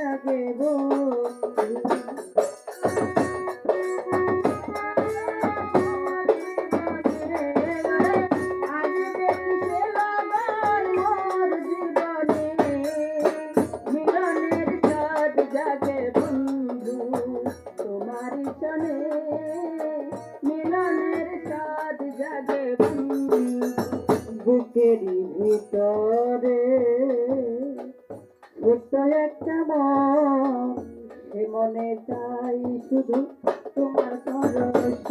জাগে বন্ধু। বুকেরই ভিতরে ছোট্ট একটা মন, সে মনে চাই শুধু তোমার পরশ।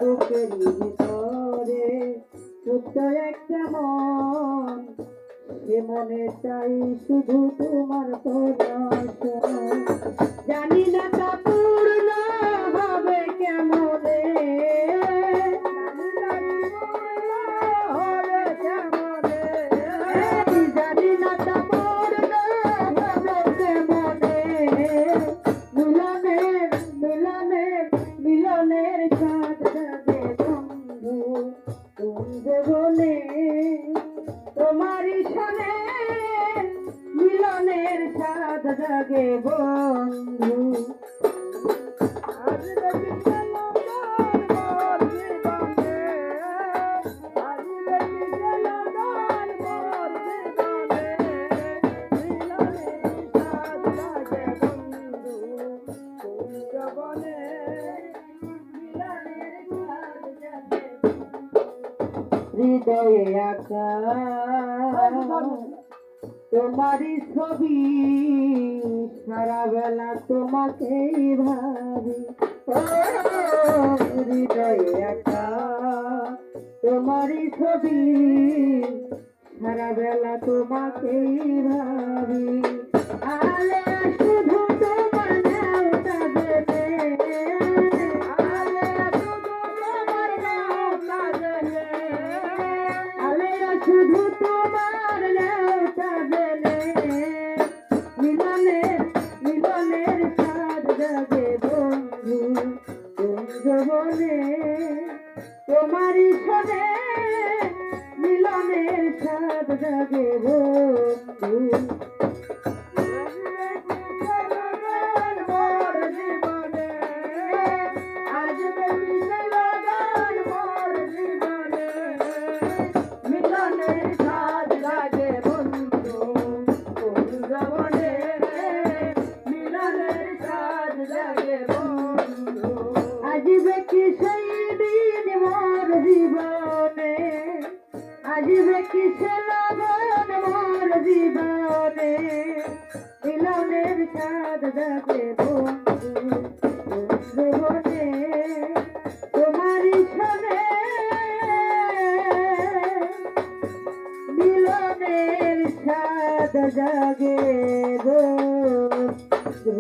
বুকেরই ভিতরে ছোট্ট একটা মন, সে মনে চাই শুধু তোমার পরশ। জানি না তা পূর্ণ হবে কেমনে, জানি না তা পূর্ণ হবে কেমনে। মিলনের মিলনের মিলনের সাথ জাগে বন্ধু, তুমি যে বলে তোমারই সনে মিলনের সাথ জাগে বন্ধু। হৃদয়ে আঁকা তোমারই ছবি, সারা বেলা তোমাকেই ভাবি। হৃদয়ে আঁকা তোমারই ছবি, সারা বেলা তোমাকেই ভাবি। আলে শুধু তোমার নামটা দেবে, আলে শুধু তোমার নামটা দেবে, আলে শুধু তোমার নামটা দেবে। মিলনের মিলনের সাথ জাগে বন্ধু, বলে তোমারই সনে মিলনের সাথ জাগে বন্ধু। আসবে কি সেই দিন মোর জীবনে, আসবে কি সে লগন মোর জীবনে। মিলনের সাথ জাগে বন্ধু, জীবনে তোমারই সনে মিলনের সাথ জাগে বন্ধু।